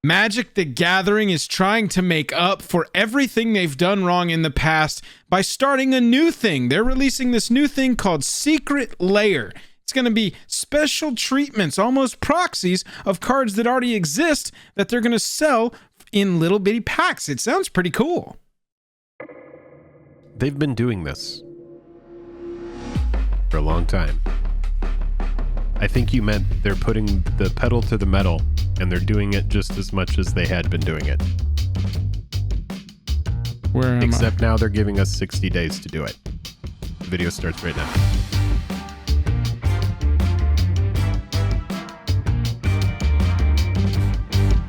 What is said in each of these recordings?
Magic the Gathering is trying to make up for everything they've done wrong in the past by starting a new thing. They're releasing this new thing called Secret Lair. It's going to be special treatments, almost proxies of cards that already exist that they're going to sell in little bitty packs. It sounds pretty cool. They've been doing this for a long time. I think you meant they're putting the pedal to the metal, and they're doing it just as much as they had been doing it. Except now they're giving us 60 days to do it. The video starts right now.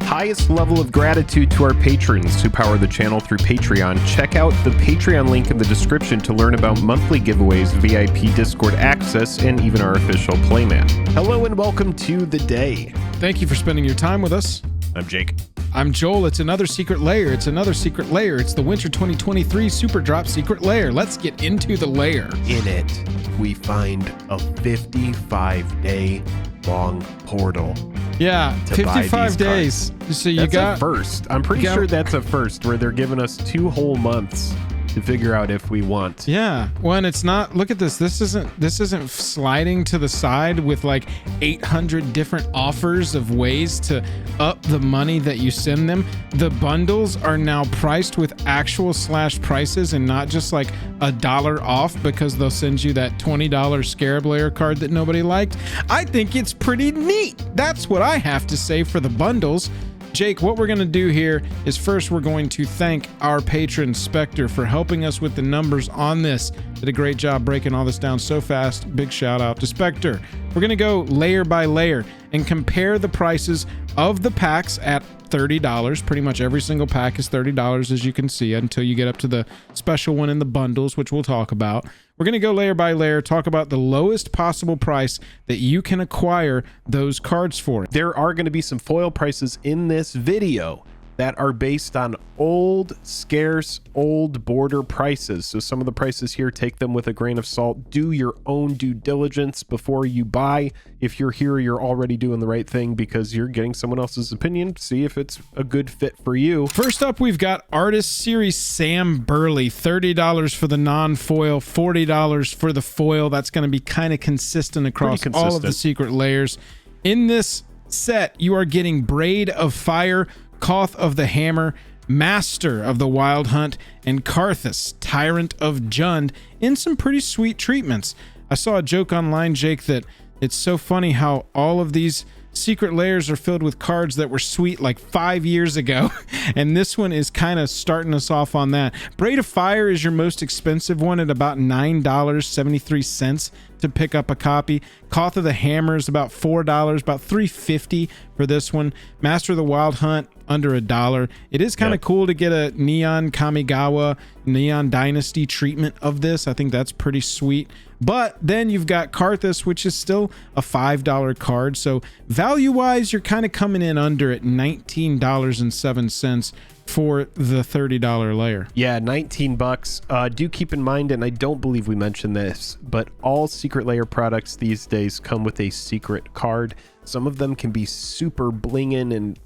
Highest level of gratitude to our patrons who power the channel through Patreon. Check out the Patreon link in the description to learn about monthly giveaways, VIP Discord access, and even our official playmat. Hello and welcome to the day. Thank you for spending your time with us. I'm Jake. I'm Joel. It's another Secret Lair. It's another Secret Lair. It's the Winter 2023 Superdrop Secret Lair. Let's get into the lair. In it, we find a 55-day long portal. Yeah, 55 days. So that's a first. I'm pretty sure that's a first where they're giving us 2 whole months to figure out if we want. Yeah. Well, and it's not, look at this. This isn't sliding to the side with like 800 different offers of ways to up the money that you send them. The bundles are now priced with actual slash prices and not just like $1 off because they'll send you that $20 Scarab Lair card that nobody liked. I think it's pretty neat. That's what I have to say for the bundles. Jake, what we're going to do here is first we're going to thank our patron Spectre for helping us with the numbers on this. Did a great job breaking all this down so fast. Big shout out to Spectre. We're going to go layer by layer and compare the prices of the packs at $30. Pretty much every single pack is $30, as you can see, until you get up to the special one in the bundles, which we'll talk about. We're going to go layer by layer, talk about the lowest possible price that you can acquire those cards for. There are going to be some foil prices in this video that are based on old, scarce, old border prices. So some of the prices here, take them with a grain of salt. Do your own due diligence before you buy. If you're here, you're already doing the right thing because you're getting someone else's opinion. See if it's a good fit for you. First up, we've got Artist Series Sam Burley, $30 for the non-foil, $40 for the foil. That's going to be kind of consistent across all of the Secret Lairs. In this set, you are getting Braid of Fire, Koth of the Hammer, Master of the Wild Hunt, and Karthus, Tyrant of Jund, in some pretty sweet treatments. I saw a joke online, Jake, that it's so funny how all of these Secret Lairs are filled with cards that were sweet like 5 years ago, and this one is kind of starting us off on that. Braid of Fire is your most expensive one at about $9.73 to pick up a copy. Koth of the Hammer is about $4, about $3.50 for this one. Master of the Wild Hunt, under $1. It is kind of cool to get a Neon Kamigawa, Neon Dynasty treatment of this. I think that's pretty sweet. But then you've got Karthus, which is still a $5 card. So value-wise, you're kind of coming in under at $19.07 for the $30 layer. Yeah, 19 bucks. Do keep in mind, and I don't believe we mentioned this, but all Secret Lair products these days come with a secret card. Some of them can be super blingin' and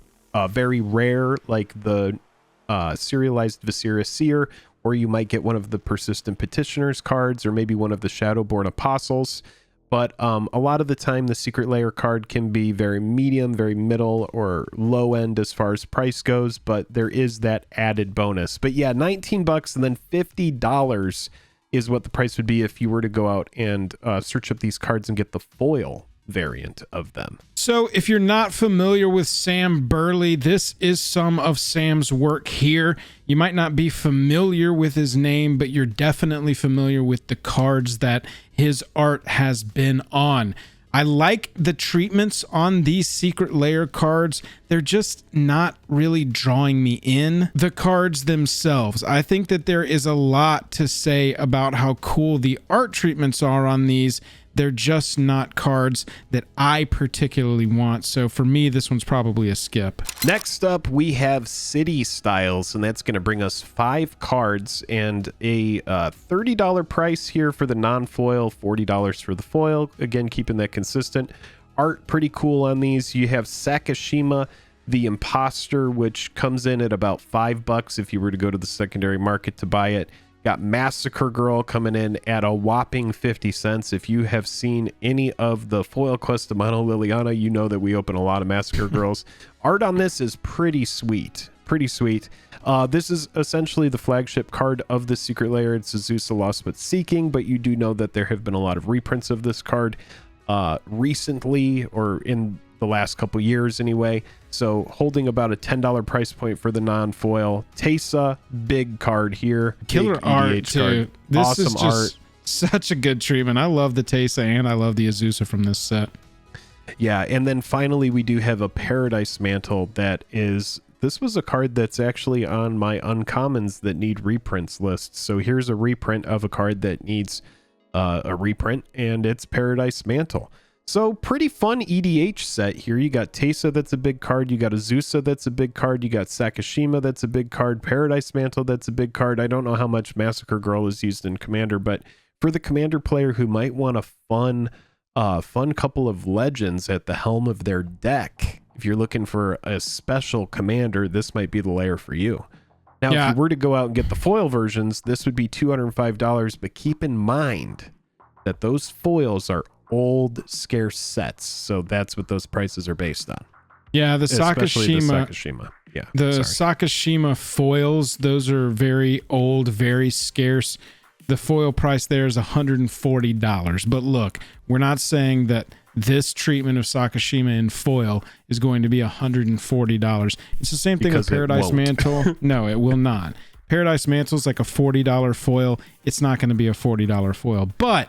very rare, like the serialized Viscera Seer, or you might get one of the Persistent Petitioners cards, or maybe one of the Shadowborn Apostles. But a lot of the time, the Secret Lair card can be very medium, very middle, or low end as far as price goes, but there is that added bonus. But yeah, 19 bucks and then $50 is what the price would be if you were to go out and search up these cards and get the foil variant of them. So if you're not familiar with Sam Burley, this is some of Sam's work here. You might not be familiar with his name, but you're definitely familiar with the cards that his art has been on. I like the treatments on these Secret Lair cards. They're just not really drawing me in. The cards themselves, I think that there is a lot to say about how cool the art treatments are on these. They're just not cards that I particularly want. So for me, this one's probably a skip. Next up, we have City Styles, and that's going to bring us 5 cards and a $30 price here for the non-foil, $40 for the foil. Again, keeping that consistent. Art pretty cool on these. You have Sakashima, The Imposter, which comes in at about $5 if you were to go to the secondary market to buy it. Got Massacre Girl coming in at a whopping 50 cents. If you have seen any of the foil quest of Mono Liliana, you know that we open a lot of Massacre Girls. Art on this is pretty sweet. Pretty sweet. This is essentially the flagship card of the Secret Lair. It's Azusa Lost But Seeking, but you do know that there have been a lot of reprints of this card recently, or in the last couple years anyway. So holding about a $10 price point for the non-foil. Teysa, big card here. Killer art too. Card. This Awesome is just such a good treatment. I love the Teysa and I love the Azusa from this set. Yeah, and then finally we do have a Paradise Mantle that is... This was a card that's actually on my uncommons that need reprints list. So here's a reprint of a card that needs a reprint, and it's Paradise Mantle. So pretty fun EDH set here. You got Teysa, that's a big card. You got Azusa, that's a big card. You got Sakashima, that's a big card. Paradise Mantle, that's a big card. I don't know how much Massacre Girl is used in Commander, but for the Commander player who might want a fun couple of legends at the helm of their deck, if you're looking for a special commander, this might be the layer for you. Now, if you were to go out and get the foil versions, this would be $205, but keep in mind that those foils are old, scarce sets, so that's what those prices are based on. Yeah, the Sakashima. Yeah, Sakashima foils, those are very old, very scarce. The foil price there is $140. But look, we're not saying that this treatment of Sakashima in foil is going to be $140. It's the same thing with Paradise Mantle. No, it will not. Paradise Mantle is like a $40 foil. It's not going to be a $40 foil. But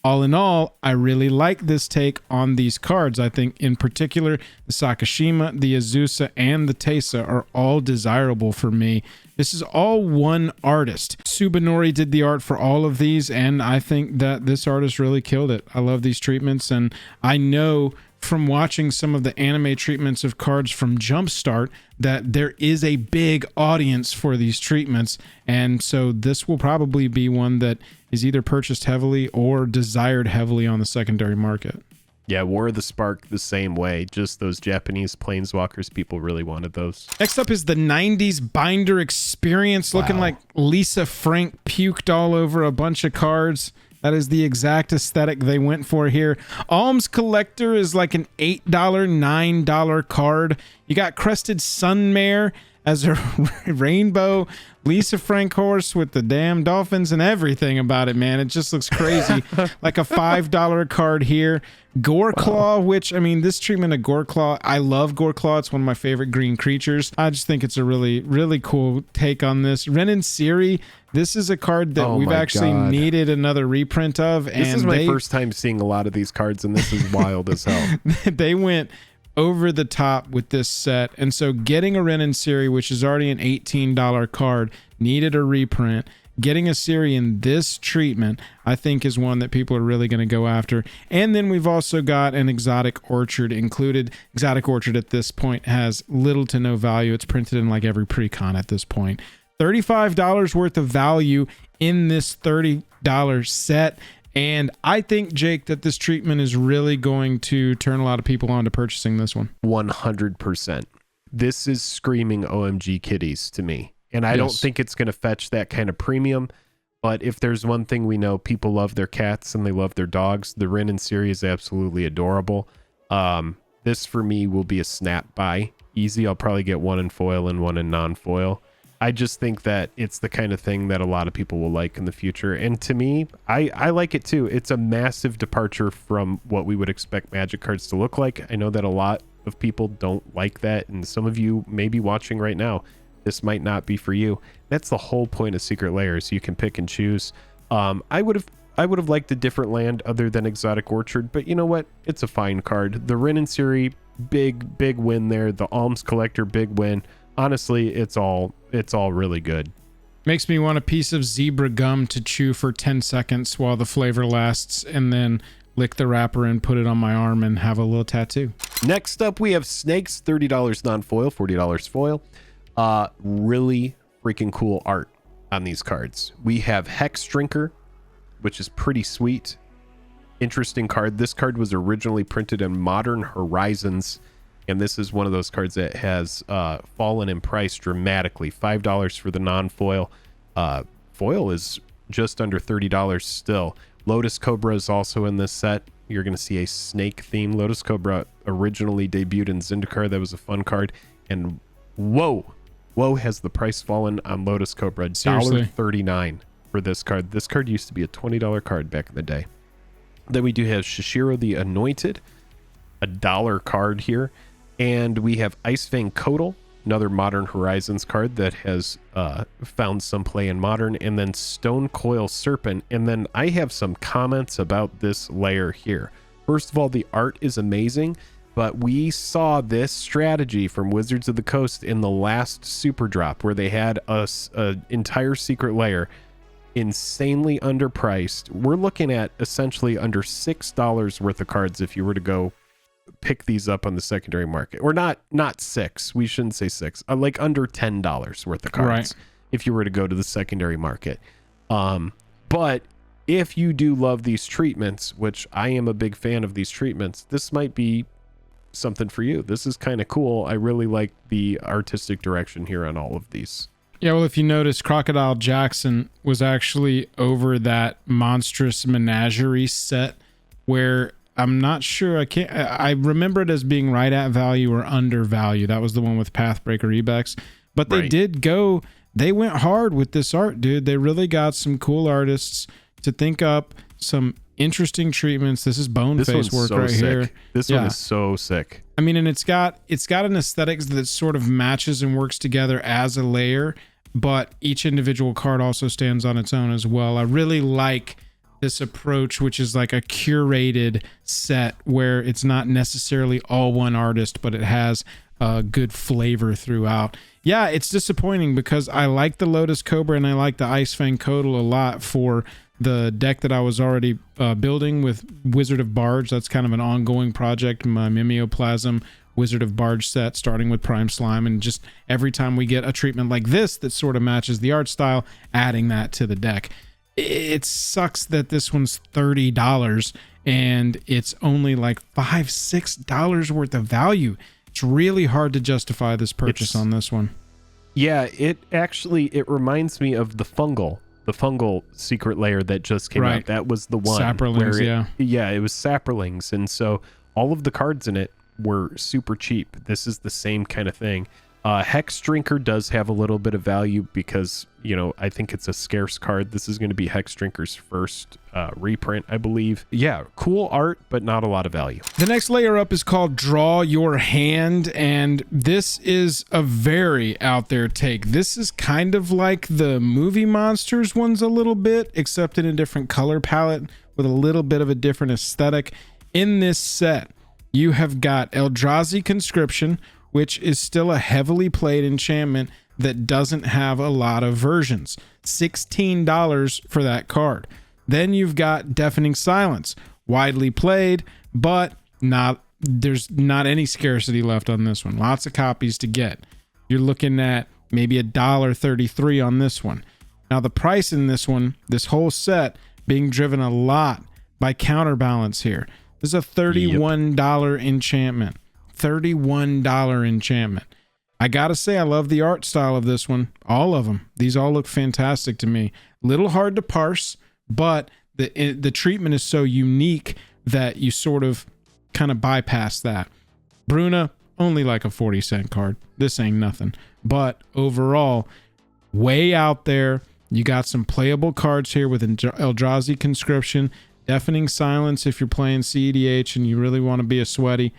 all in all, I really like this take on these cards. I think in particular, the Sakashima, the Azusa, and the Teysa are all desirable for me. This is all one artist. Subanori did the art for all of these, and I think that this artist really killed it. I love these treatments, and I know from watching some of the anime treatments of cards from Jumpstart that there is a big audience for these treatments, and so this will probably be one that is either purchased heavily or desired heavily on the secondary market. Yeah, War of the Spark the same way. Just those Japanese planeswalkers, people really wanted those. Next up is the 90s binder experience, looking like Lisa Frank puked all over a bunch of cards. That is the exact aesthetic they went for here. Alms Collector is like an $8, $9 card. You got Crested Sunmare as a rainbow Lisa Frank horse with the damn dolphins and everything about it, man. It just looks crazy. Like a $5 card here. Goreclaw, which, I mean, this treatment of Goreclaw, I love Goreclaw. It's one of my favorite green creatures. I just think it's a really, really cool take on this. Renin Siri, this is a card that we've actually needed another reprint of. And this is my first time seeing a lot of these cards, and this is wild as hell. They went over the top with this set, and so getting a Renin Siri, which is already an $18 card, needed a reprint. Getting a Siri in this treatment, I think, is one that people are really going to go after. And then we've also got an Exotic Orchard included. Exotic Orchard at this point has little to no value. It's printed in like every pre-con at this point. $35 worth of value in this $30 set. And I think, Jake, that this treatment is really going to turn a lot of people on to purchasing this one. 100%. This is screaming OMG kitties to me. And I don't think it's going to fetch that kind of premium. But if there's one thing we know, people love their cats and they love their dogs. The Renin Siri is absolutely adorable. This, for me, will be a snap buy. Easy. I'll probably get one in foil and one in non-foil. I just think that it's the kind of thing that a lot of people will like in the future. And to me, I like it too. It's a massive departure from what we would expect Magic cards to look like. I know that a lot of people don't like that. And some of you may be watching right now. This might not be for you. That's the whole point of Secret Lairs. You can pick and choose. I would have liked a different land other than Exotic Orchard, but you know what? It's a fine card. The Renin Siri, big win there. The Alms Collector, big win. Honestly, it's all really good. Makes me want a piece of zebra gum to chew for 10 seconds while the flavor lasts, and then lick the wrapper and put it on my arm and have a little tattoo. Next up, we have Snakes, $30 non-foil, $40 foil. Really freaking cool art on these cards. We have Hex Drinker, which is pretty sweet. Interesting card. This card was originally printed in Modern Horizons, And this is one of those cards that has fallen in price dramatically. $5 for the non-foil. Foil is just under $30 still. Lotus Cobra is also in this set. You're going to see a snake theme. Lotus Cobra originally debuted in Zendikar. That was a fun card. And whoa, has the price fallen on Lotus Cobra. $1.39 for this card. This card used to be a $20 card back in the day. Then we do have Shishiro the Anointed, a $1 card here. And we have Icefang Kotal, another Modern Horizons card that has found some play in Modern, and then Stone Coil Serpent. And then I have some comments about this layer here. First of all, the art is amazing, but we saw this strategy from Wizards of the Coast in the last Superdrop, where they had a entire secret layer insanely underpriced. We're looking at essentially under $6 worth of cards if you were to go pick these up on the secondary market, or not six, we shouldn't say six, like under $10 worth of cards, right, if you were to go to the secondary market. But if you do love these treatments, which I am a big fan of these treatments, this might be something for you. This is kind of cool. I really like the artistic direction here on all of these. Yeah, well, if you notice, Crocodile Jackson was actually over that Monstrous Menagerie set, where I'm not sure, I remember it as being right at value or under value. That was the one with Pathbreaker Ebex. But they they went hard with this art, dude. They really got some cool artists to think up some interesting treatments. This is Boneface work right here. This one is so sick. I mean, and it's got an aesthetics that sort of matches and works together as a layer, but each individual card also stands on its own as well. I really like this approach, which is like a curated set where it's not necessarily all one artist, but it has a good flavor throughout. Yeah, it's disappointing because I like the Lotus Cobra and I like the Icefang Kotal a lot for the deck that I was already building with Wizard of Barge. That's kind of an ongoing project, my Mimeoplasm Wizard of Barge set, starting with Prime Slime, and just every time we get a treatment like this that sort of matches the art style, adding that to the deck. It sucks that this one's $30 and it's only like $5-6 worth of value. It's really hard to justify this purchase on this one. Yeah, it reminds me of the fungal secret layer that just came out. That was the one. Saprolings, it was Saprolings, and so all of the cards in it were super cheap. This is the same kind of thing. Hex Drinker does have a little bit of value because, I think it's a scarce card. This is going to be Hex Drinker's first reprint, I believe. Yeah, cool art, but not a lot of value. The next layer up is called Draw Your Hand, and this is a very out there take. This is kind of like the Movie Monsters ones a little bit, except in a different color palette with a little bit of a different aesthetic. In this set, you have got Eldrazi Conscription, which is still a heavily played enchantment that doesn't have a lot of versions. $16 for that card. Then you've got Deafening Silence, widely played, but there's not any scarcity left on this one. Lots of copies to get. You're looking at maybe $1.33 on this one. Now the price in this one, this whole set, being driven a lot by Counterbalance here. This is a $31 enchantment. $31 enchantment. I gotta say, I love the art style of this one. All of them. These all look fantastic to me. Little hard to parse, but the treatment is so unique that you sort of kind of bypass that. Bruna, only like a 40-cent card. This ain't nothing. But overall, way out there. You got some playable cards here with Eldrazi Conscription, Deafening Silence if you're playing CEDH and you really want to be a sweaty.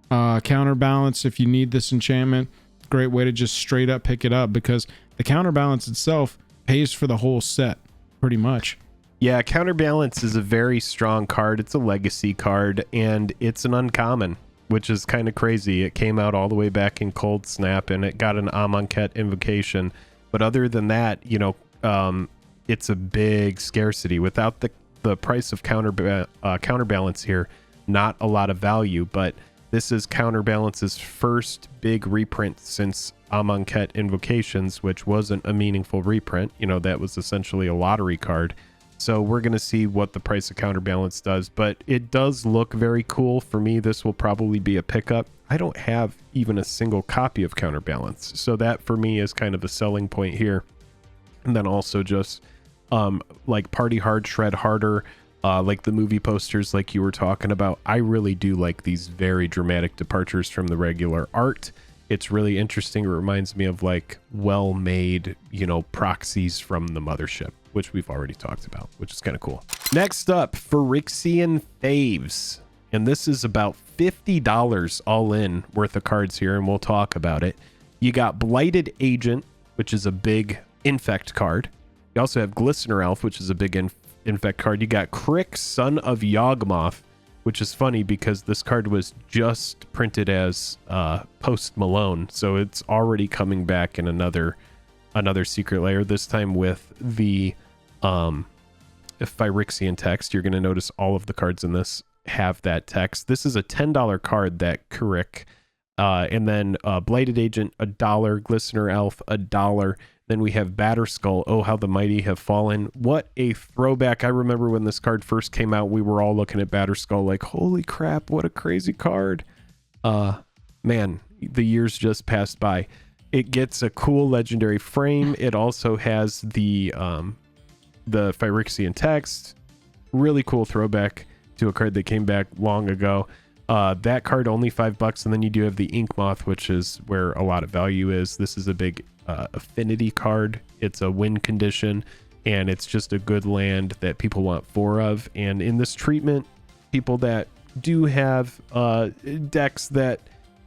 Counterbalance if you need this enchantment. Great way to just straight up pick it up because the Counterbalance itself pays for the whole set pretty much. Yeah, Counterbalance is a very strong card. It's a legacy card and it's an uncommon, which is kind of crazy. It came out all the way back in Cold Snap and it got an Amonkhet invocation, but other than that, it's a big scarcity. Without the price of Counterbalance here, not a lot of value, but this is Counterbalance's first big reprint since Amonkhet Invocations, which wasn't a meaningful reprint. That was essentially a lottery card. So we're going to see what the price of counterbalance does, but it does look very cool. For me, this will probably be a pickup. I don't have even a single copy of counterbalance, so that for me is kind of a selling point here. And then also just like Party Hard, Shred Harder, like the movie posters like you were talking about. I really do like these very dramatic departures from the regular art. It's really interesting. It reminds me of like well-made, you know, proxies from the mothership, which we've already talked about, which is kind of cool. Next up, Phyrexian Faves. And this is about $50 all in worth of cards here, and we'll talk about it. You got Blighted Agent, which is a big infect card. You also have Glistener Elf, which is a big infect card. You got Crick, Son of Yawgmoth, which is funny because this card was just printed as Post Malone, so it's already coming back in another secret layer, this time with the Phyrexian text. You're going to notice all of the cards in this have that text. This is a $10 card, that Crick, and then Blighted Agent, $1, Glistener Elf, $1. Then we have Batterskull. Oh, how the mighty have fallen. What a throwback. I remember when this card first came out, we were all looking at Batterskull like, holy crap, what a crazy card. Man, the years just passed by. It gets a cool legendary frame. It also has the Phyrexian text. Really cool throwback to a card that came back long ago. That card only $5, and then you do have the Ink Moth, which is where a lot of value is. This is a big affinity card. It's a win condition, and it's just a good land that people want 4 of. And in this treatment, people that do have decks that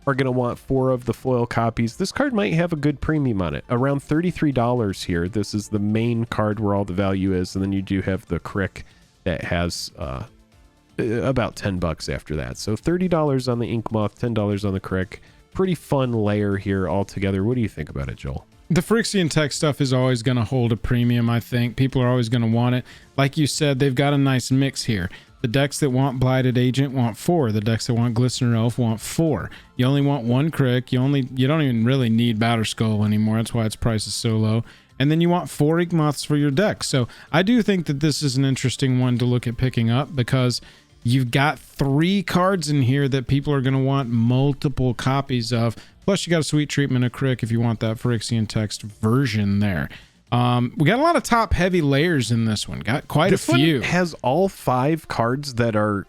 are going to want 4 of the foil copies, this card might have a good premium on it, around $33 here. This is the main card where all the value is, and then you do have the Crick that has about $10 after that. So $30 on the Ink Moth, $10 on the Crick. Pretty fun layer here altogether. What do you think about it, Joel? The Phyrexian tech stuff is always going to hold a premium, I think. People are always going to want it. Like you said, they've got a nice mix here. The decks that want Blighted Agent want 4. The decks that want Glistener Elf want 4. You only want 1 Crick. You don't even really need Batterskull anymore. That's why its price is so low. And then you want 4 Ink Moths for your deck. So I do think that this is an interesting one to look at picking up, because you've got 3 cards in here that people are going to want multiple copies of. Plus, you got a sweet treatment of Crick if you want that Phyrexian text version there. We got a lot of top-heavy layers in this one. Got quite a few. This one has all 5 cards that are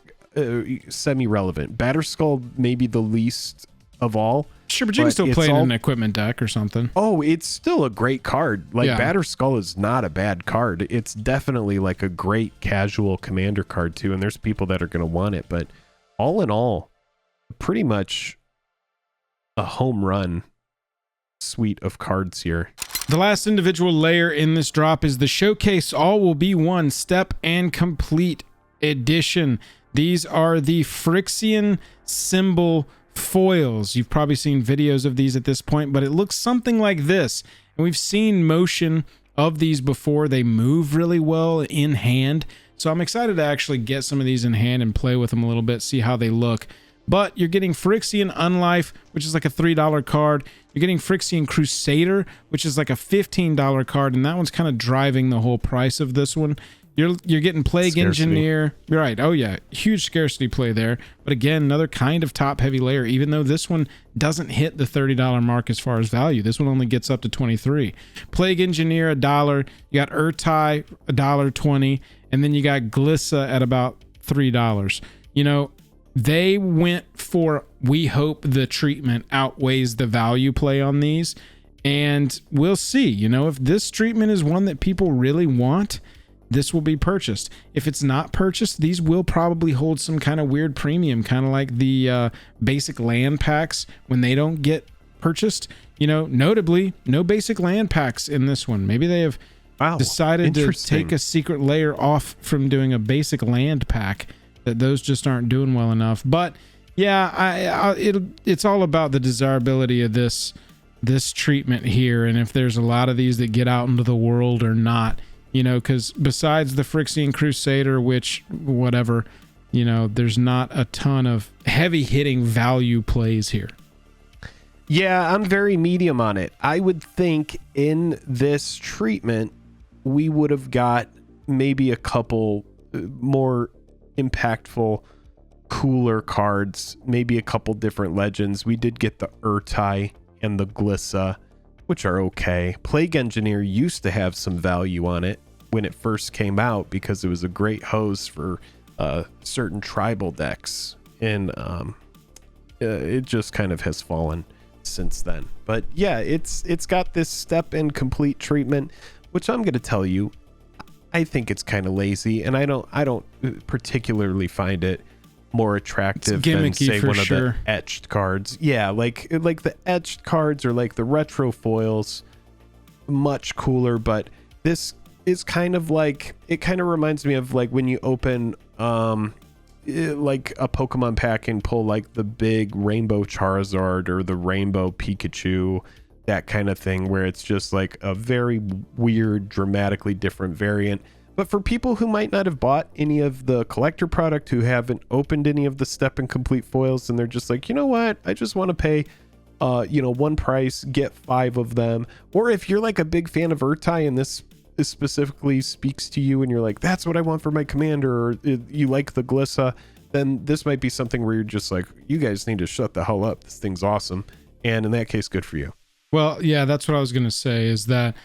semi-relevant. Batterskull maybe the least of all. Sure, but you can still play it in an equipment deck or something. Oh, it's still a great card. Like, yeah. Batterskull is not a bad card. It's definitely like a great casual commander card too, and there's people that are going to want it. But all in all, pretty much a home run suite of cards here. The last individual layer in this drop is the Showcase All Will Be One Step and Complete Edition. These are the Phyrexian symbol foils. You've probably seen videos of these at this point, but it looks something like this. And we've seen motion of these before. They move really well in hand. So I'm excited to actually get some of these in hand and play with them a little bit, see how they look. But you're getting Phyrexian Unlife, which is like a $3 card. You're getting Phyrexian Crusader, which is like a $15 card, and that one's kind of driving the whole price of this one. You're getting Plague Engineer. You're right. Oh, yeah. Huge scarcity play there. But again, another kind of top-heavy layer, even though this one doesn't hit the $30 mark as far as value. This one only gets up to $23. Plague Engineer, $1. You got Urtai, $1.20. And then you got Glissa at about $3. You know, they went for, we hope the treatment outweighs the value play on these. And we'll see. You know, if this treatment is one that people really want, this will be purchased. If it's not purchased, these will probably hold some kind of weird premium, kind of like the basic land packs when they don't get purchased. You know, notably, no basic land packs in this one. Maybe they have decided to take a secret layer off from doing a basic land pack, that those just aren't doing well enough. But yeah, it's all about the desirability of this treatment here, and if there's a lot of these that get out into the world or not. You know, because besides the Phyrexian Crusader, which, whatever, you know, there's not a ton of heavy-hitting value plays here. Yeah, I'm very medium on it. I would think in this treatment, we would have got maybe a couple more impactful, cooler cards, maybe a couple different legends. We did get the Urtai and the Glissa, which are okay. Plague Engineer used to have some value on it when it first came out because it was a great hose for certain tribal decks, and it just kind of has fallen since then. But yeah, it's got this step and complete treatment, which I'm going to tell you, I think it's kind of lazy, and I don't particularly find it more attractive than say one of the etched cards. Yeah, like the etched cards or like the retro foils, much cooler. But this is kind of like, it kind of reminds me of like when you open like a Pokemon pack and pull like the big rainbow Charizard or the rainbow Pikachu, that kind of thing, where it's just like a very weird, dramatically different variant. But for people who might not have bought any of the collector product, who haven't opened any of the step and complete foils, and they're just like, you know what, I just want to pay one price, get 5 of them. Or if you're like a big fan of Urtai and this specifically speaks to you and you're like, that's what I want for my commander, or you like the Glissa, then this might be something where you're just like, you guys need to shut the hell up, this thing's awesome. And in that case, good for you. Well, yeah, that's what I was going to say, is that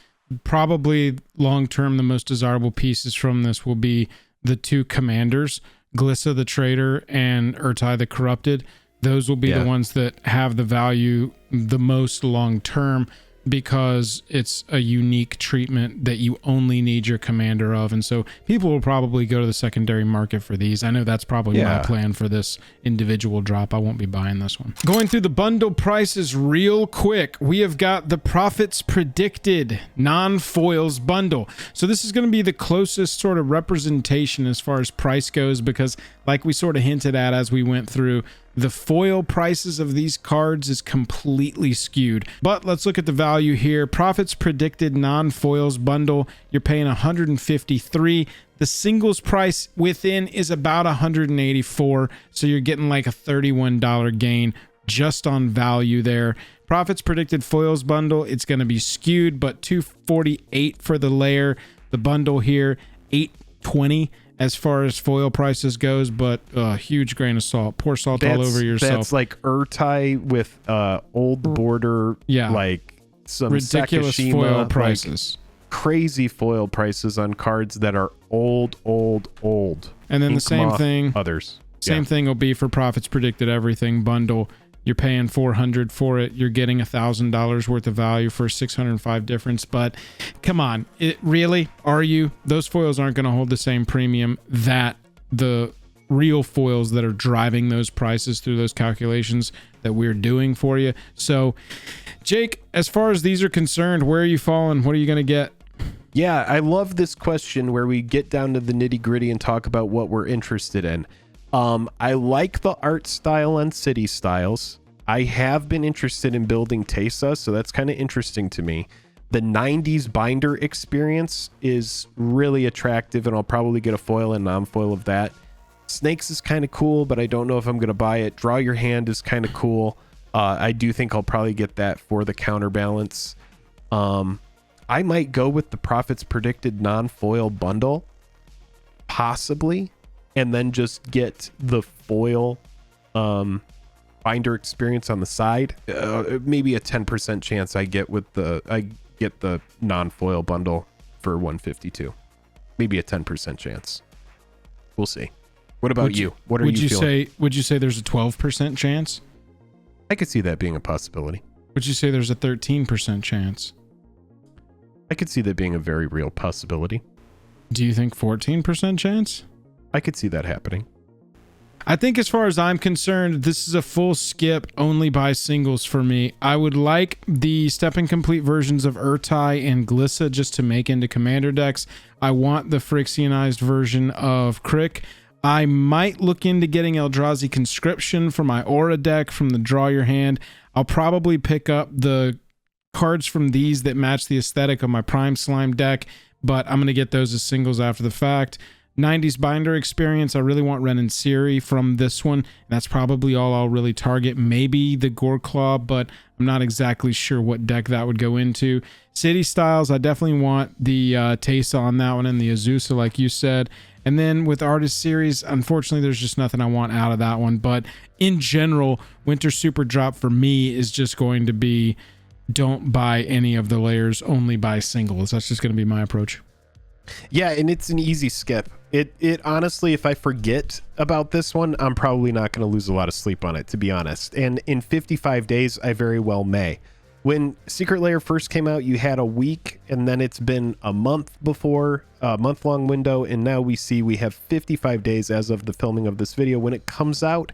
probably long term the most desirable pieces from this will be the 2 commanders, Glissa the Traitor and Urtai the Corrupted. Those will be the ones that have the value the most long term, because it's a unique treatment that you only need your commander of. And so people will probably go to the secondary market for these. I know that's probably my plan for this individual drop. I won't be buying this one. Going through the bundle prices real quick, we have got the Profits Predicted non-foils bundle. So this is going to be the closest sort of representation as far as price goes, because like we sort of hinted at as we went through, the foil prices of these cards is completely skewed. But let's look at the value here. Profits Predicted non-foils bundle, you're paying $153. The singles price within is about $184, so you're getting like a $31 gain just on value there. Profits Predicted foils bundle, it's going to be skewed, but $248 for the Lair. The bundle here, $820 as far as foil prices goes, but a huge grain of salt. Pour salt all over yourself. That's like Urtai with old border, like some ridiculous Sakashima, foil prices. Like crazy foil prices on cards that are old. And then the same thing, others. Same thing will be for Profits Predicted Everything bundle. You're paying $400 for it. You're getting $1,000 worth of value for $605 difference. But come on, really? Are you? Those foils aren't going to hold the same premium that the real foils that are driving those prices through those calculations that we're doing for you. So, Jake, as far as these are concerned, where are you falling? What are you going to get? Yeah, I love this question where we get down to the nitty gritty and talk about what we're interested in. I like the art style on City Styles. I have been interested in building Teysa, so that's kind of interesting to me. The 90s binder experience is really attractive, and I'll probably get a foil and non-foil of that. Snakes is kind of cool, but I don't know if I'm going to buy it. Draw Your Hand is kind of cool. I do think I'll probably get that for the counterbalance. I might go with the Profits Predicted non-foil bundle, possibly, and then just get the foil binder experience on the side. Maybe a 10% chance I get the non-foil bundle for 152. Maybe a 10% chance. We'll see. What about you? What are you feeling? Would you say there's a 12% chance? I could see that being a possibility. Would you say there's a 13% chance? I could see that being a very real possibility. Do you think 14% chance? I could see that happening. I think as far as I'm concerned, this is a full skip, only buy singles for me. I would like the step and complete versions of Urtai and Glissa just to make into commander decks. I want the Phyrexianized version of Crick. I might look into getting Eldrazi Conscription for my Aura deck from the Draw Your Hand. I'll probably pick up the cards from these that match the aesthetic of my Prime Slime deck, but I'm going to get those as singles after the fact. 90s binder experience. I really want Ren and Siri from this one. That's probably all I'll really target. Maybe the Goreclaw, but I'm not exactly sure what deck that would go into. City styles, I definitely want the Teysa on that one and the Azusa, like you said. And then with Artist Series, unfortunately, there's just nothing I want out of that one. But in general, Winter Superdrop for me is just going to be, don't buy any of the layers, only buy singles. That's just going to be my approach. Yeah, and it's an easy skip. It honestly, if I forget about this one, I'm probably not going to lose a lot of sleep on it, to be honest. And in 55 days, I very well may. When Secret Lair first came out, you had a week, and then it's been a month before, a month-long window, and now we have 55 days as of the filming of this video. When it comes out,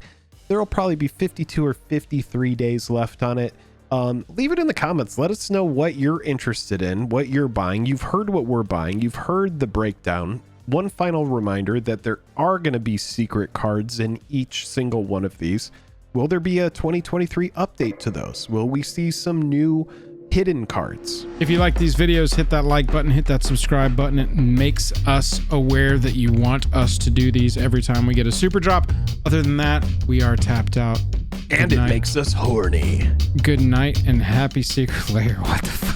there will probably be 52 or 53 days left on it. Leave it in the comments. Let us know what you're interested in, what you're buying. You've heard what we're buying. You've heard the breakdown. One final reminder that there are going to be secret cards in each single one of these. Will there be a 2023 update to those? Will we see some new hidden cards? If you like these videos, hit that like button, hit that subscribe button. It makes us aware that you want us to do these every time we get a super drop. Other than that, we are tapped out. And it makes us horny. Good night and happy Secret Lair. What the fuck?